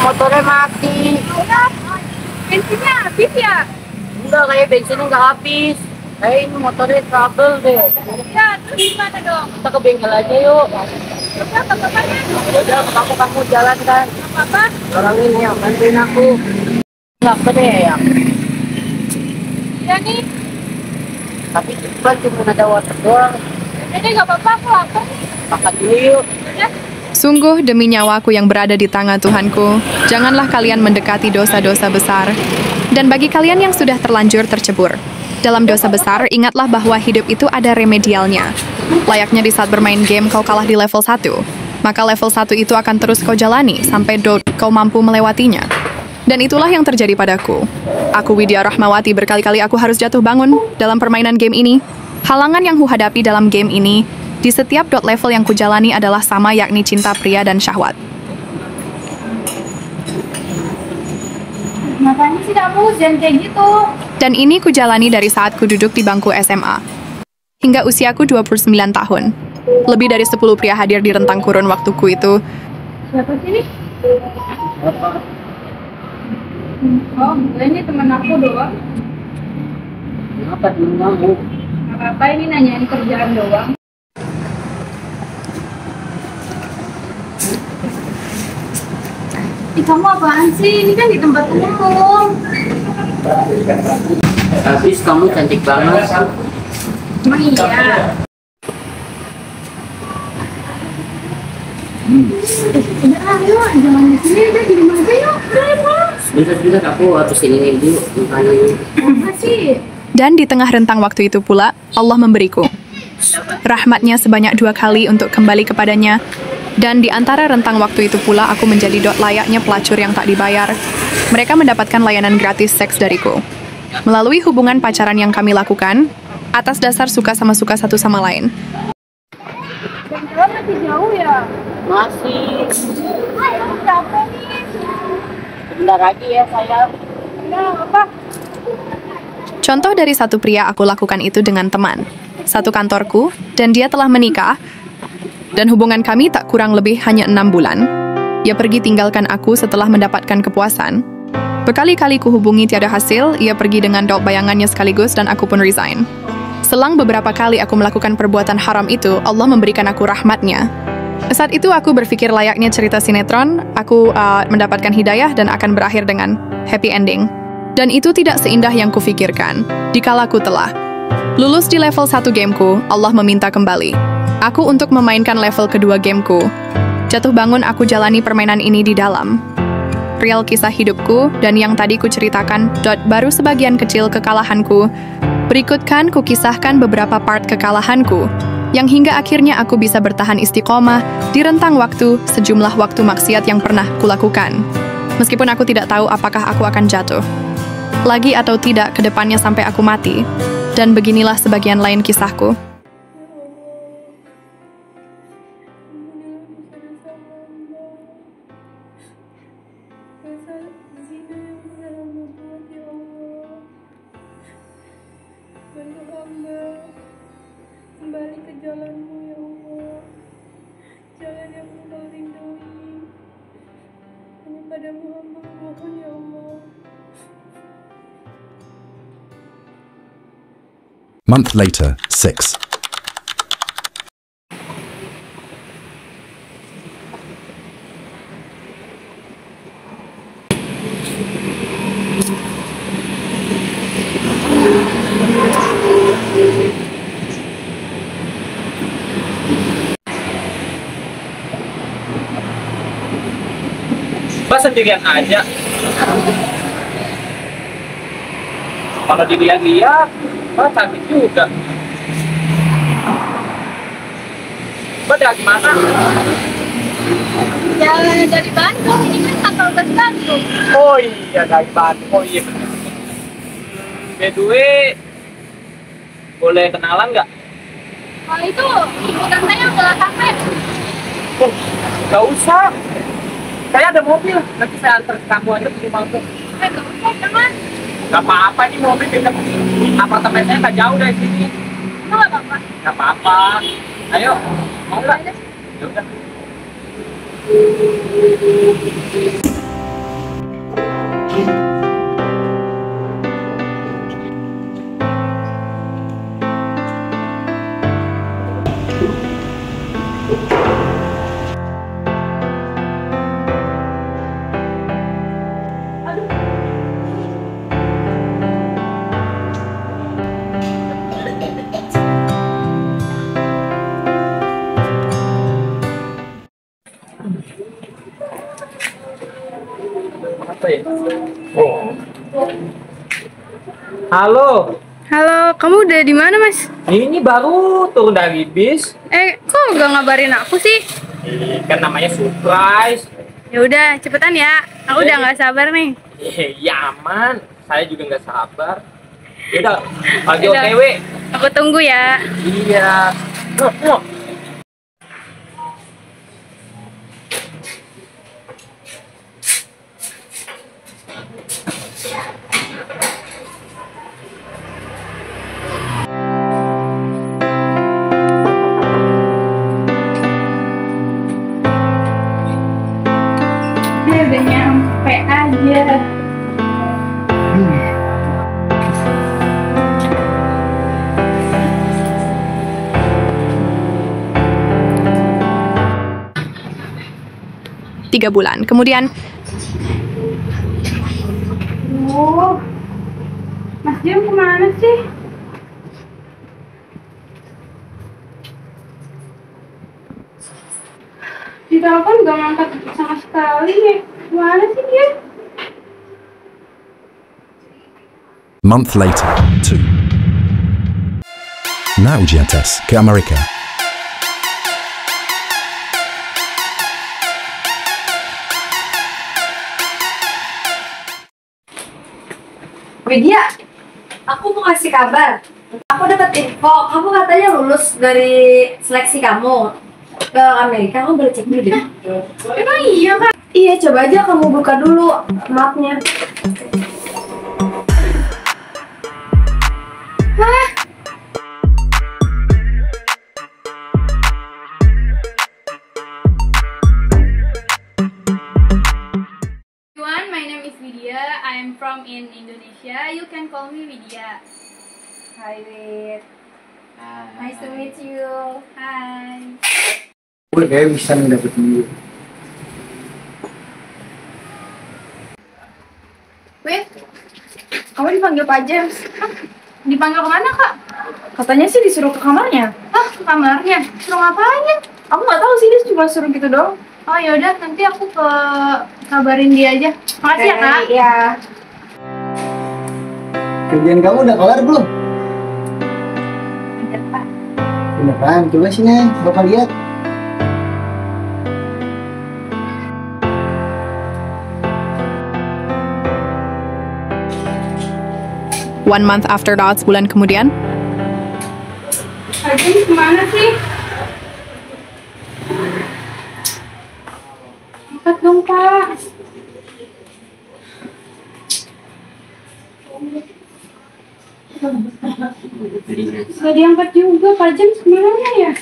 motornya mati. Udah, bensinnya habis ya? Enggak, kayak bensinnya nggak habis. Kayak ini motornya trouble deh. Ya, terus gimana dong? Kita ke bengkel aja yuk. Udah, apa-apanya? Udah, kamu jalan kan. Apa-apa? Orang ini yang bantuin aku. Nggak apa deh ya. Ya nih, Tapi cepat cuma ada water doang. ini nggak apa-apa, aku lapar. Makan dulu yuk. Ya, Sungguh demi nyawaku yang berada di tangan Tuhanku, janganlah kalian mendekati dosa-dosa besar. Dan bagi kalian yang sudah terlanjur tercebur dalam dosa besar, ingatlah bahwa hidup itu ada remedialnya. Layaknya di saat bermain game kau kalah di level 1, maka level 1 itu akan terus kau jalani sampai kau mampu melewatinya. Dan itulah yang terjadi padaku. Aku Widya Rahmawati, berkali-kali aku harus jatuh bangun dalam permainan game ini. Halangan yang kuhadapi dalam game ini di setiap level yang kujalani adalah sama, yakni cinta pria dan syahwat. makanya sih kamu jangan kayak gitu. Dan ini kujalani dari saat ku duduk di bangku SMA. Hingga usiaku 29 tahun. Lebih dari 10 pria hadir di rentang kurun waktuku itu. Siapa sih ini? Oh, ini teman aku doang. Kenapa temen kamu? Nggak apa-apa, ini nanyain kerjaan doang. Ih, kamu apaan sih? Ini kan di tempat umum. Habis kamu cantik banget. Emang iya. Udah ayo, jangan di sini, udah di rumah aja yuk. Sebentar aku harus ini dulu. Apa sih? Dan di tengah rentang waktu itu pula, Allah memberiku rahmatnya sebanyak 2 kali untuk kembali kepadanya. Dan di antara rentang waktu itu pula, aku menjadi layaknya pelacur yang tak dibayar. Mereka mendapatkan layanan gratis seks dariku. Melalui hubungan pacaran yang kami lakukan, atas dasar suka satu sama lain. Bengkelan masih jauh ya? Masih. Ayo, capek nih. Sebentar lagi ya sayang. Udah, apa? Contoh dari satu pria aku lakukan itu dengan teman satu kantorku, dan dia telah menikah, dan hubungan kami tak kurang lebih hanya 6 bulan. Ia pergi tinggalkan aku setelah mendapatkan kepuasan. Berkali-kali kuhubungi tiada hasil, ia pergi dengan bayangannya sekaligus dan aku pun resign. Selang beberapa kali aku melakukan perbuatan haram itu, Allah memberikan aku rahmatnya. Saat itu aku berpikir layaknya cerita sinetron, aku mendapatkan hidayah dan akan berakhir dengan happy ending. Dan itu tidak seindah yang kufikirkan. Dikala ku telah lulus di level 1 gameku, Allah meminta kembali aku untuk memainkan level kedua gameku. Jatuh bangun aku jalani permainan ini di dalam. Real kisah hidupku dan yang tadi ku ceritakan, baru sebagian kecil kekalahanku. Berikutkan ku kisahkan beberapa part kekalahanku, yang hingga akhirnya aku bisa bertahan istiqomah di rentang waktu sejumlah waktu maksiat yang pernah kulakukan. Meskipun aku tidak tahu apakah aku akan jatuh lagi atau tidak ke depannya sampai aku mati. Dan beginilah sebagian lain kisahku. Kembali ke jalanmu ya Allah, jalan yang Engkau ridhoi. Hanya padamu hamba memohon ya Allah. Month later, 6. Mas sendirian aja. Kalau dilihat-lihat, Mas cantik juga. Mas dari mana? Ya, dari Bandung. Ini kan kantor dari Bandung. Oh iya, dari Bandung. Oh iya benar. By the way, boleh kenalan nggak? Oh, itu bukan saya udah sampai. Oh, nggak usah. Saya ada mobil, nanti saya antar kamu aja ke rumah tuh. Gak usah, jangan. Gak apa-apa, ini mobil dekat apartemen saya nggak jauh dari sini. Itu gak apa-apa. Gak apa-apa. Ayo, mau nggak? Ya udah. apa ya? Oh. Halo, Halo, kamu udah di mana, Mas? ini baru turun dari bis. Kok gak ngabarin aku sih? Kan namanya surprise. Ya udah, cepetan ya. Aku udah nggak sabar nih. Ya aman, saya juga nggak sabar. Yaudah, lagi Yaudah. OTW. Aku tunggu ya. Iya. Muah. 3 bulan. Kemudian, Oh, Mas Jam kemana sih? Di telepon gak ngangkat sama sekali ya. Kemana sih dia? Month later, 2. Na ujian tes ke Amerika. Widya, aku mau kasih kabar. Aku dapat info, kamu katanya lulus dari seleksi kamu ke Amerika. Kamu boleh cek dulu deh. Emang iya Kak? Iya, coba aja kamu buka dulu mapnya. Everyone, my name is Widya. I am from in Indonesia. You can call me Widya. Hi, Wid. Nice to meet you. Hi. Gue kayak bisa ngedapetin dia. Wid, kamu dipanggil Pak James. Dipanggil kemana Kak? Katanya sih disuruh ke kamarnya. Ke kamarnya. Suruh ngapain? Aku nggak tahu sih, dia cuma suruh gitu doang. Oh yaudah, nanti aku ke kabarin dia aja. Makasih ya Kak. Iya. Kerjaan kamu udah kelar belum? Udah, Pak. Beneran, coba sini, Bapak lihat. one month after that, sebulan kemudian, Pak James kemana sih? Angkat dong Pak. Gak diangkat juga, Pak James kemana ya?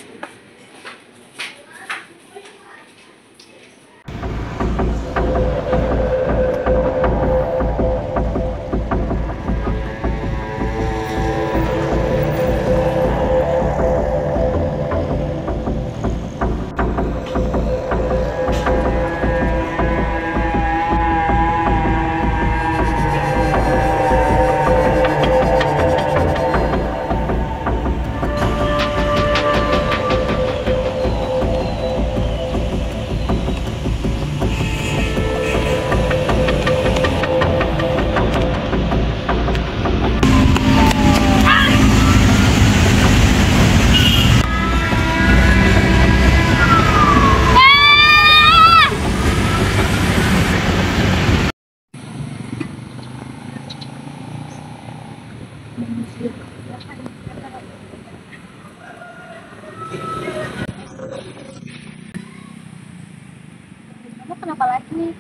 Kamu kenapa lagi?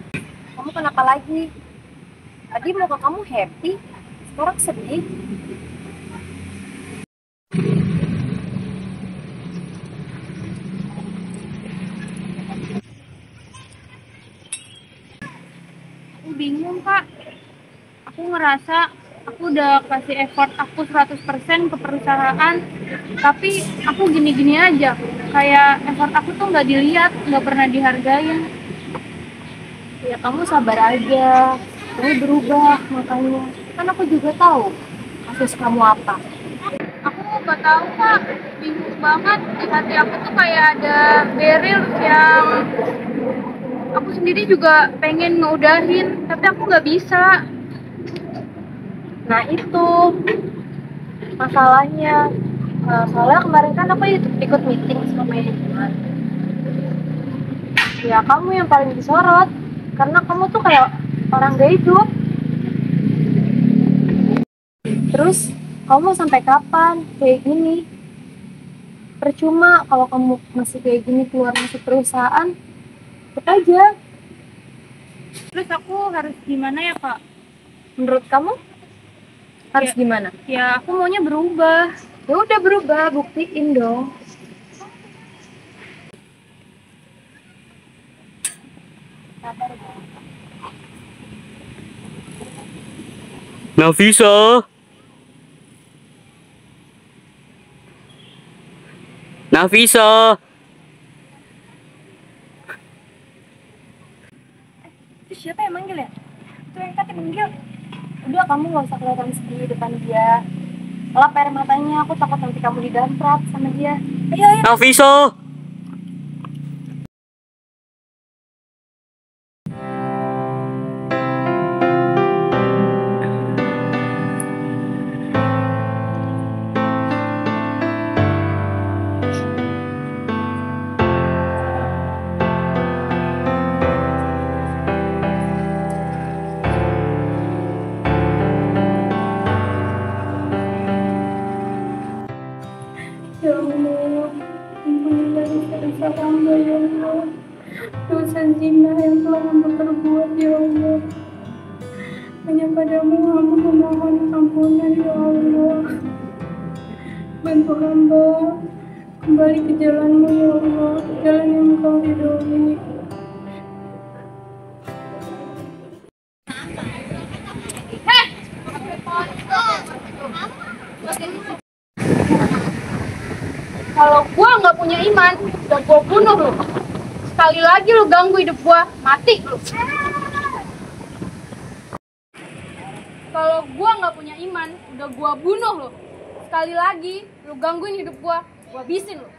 Kamu kenapa lagi? Tadi muka kamu happy, sekarang sedih. Aku bingung Kak. Aku ngerasa aku udah kasih effort aku 100% ke perusahaan, tapi aku gini-gini aja. Kayak effort aku tuh nggak dilihat, nggak pernah dihargain. Ya kamu sabar aja, kamu berubah makanya. Kan aku juga tahu kasus kamu apa. Aku nggak tahu Kak, bingung banget. Di hati aku tuh kayak ada barrier yang Aku sendiri juga pengen ngeudahin, tapi aku nggak bisa. Nah itu masalahnya. Soalnya kemarin kan aku ikut meeting sama manajemen. Ya kamu yang paling disorot, karena kamu tuh kayak orang gak hidup. Terus kamu mau sampai kapan kayak gini? Percuma kalau kamu masih kayak gini keluar masuk perusahaan, ikut aja. Terus aku harus gimana ya Kak? Menurut kamu harus gimana? Ya aku maunya berubah. Ya udah berubah, buktiin dong. Nafisa. Nafisa. Itu siapa yang manggil ya? Itu yang kata manggil. Udah kamu gak usah kelihatan sedih di depan dia. Lap air matanya, aku takut nanti kamu didamprat sama dia. Ayo, ayo. Nafisa. Ya Allah, ampunilah dosa hamba ya Allah. Dosa zina yang telah hamba perbuat ya Allah. Hanya padamu hamba memohon ampunan ya Allah. Bantu hamba kembali ke jalanmu ya Allah, jalan yang Engkau ridhoi. Kalau gua nggak punya iman, udah gua bunuh lu. Sekali lagi lu ganggu hidup gua, mati lu. Kalau gua nggak punya iman, udah gua bunuh lu. Sekali lagi lu gangguin hidup gua habisin lu.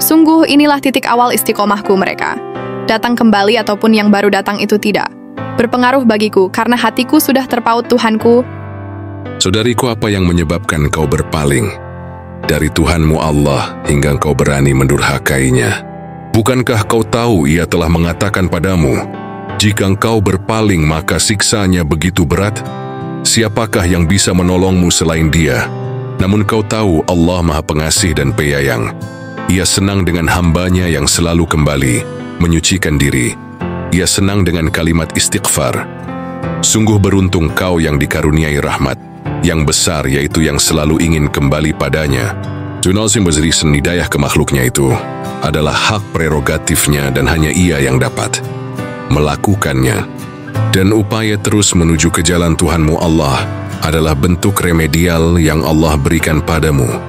Sungguh inilah titik awal istiqomahku mereka. Datang kembali ataupun yang baru datang itu tidak berpengaruh bagiku karena hatiku sudah terpaut Tuhanku. Saudariku, apa yang menyebabkan kau berpaling dari Tuhanmu Allah hingga kau berani mendurhakainya? Bukankah kau tahu ia telah mengatakan padamu, jika engkau berpaling maka siksanya begitu berat? Siapakah yang bisa menolongmu selain Dia? Namun kau tahu Allah Maha Pengasih dan Penyayang. Ia senang dengan hambanya yang selalu kembali, menyucikan diri. Ia senang dengan kalimat istighfar. Sungguh beruntung kau yang dikaruniai rahmat yang besar, yaitu yang selalu ingin kembali padanya. Junalsim memberi hidayah ke makhluknya itu adalah hak prerogatifnya dan hanya ia yang dapat melakukannya. Dan upaya terus menuju ke jalan Tuhanmu Allah adalah bentuk remedial yang Allah berikan padamu.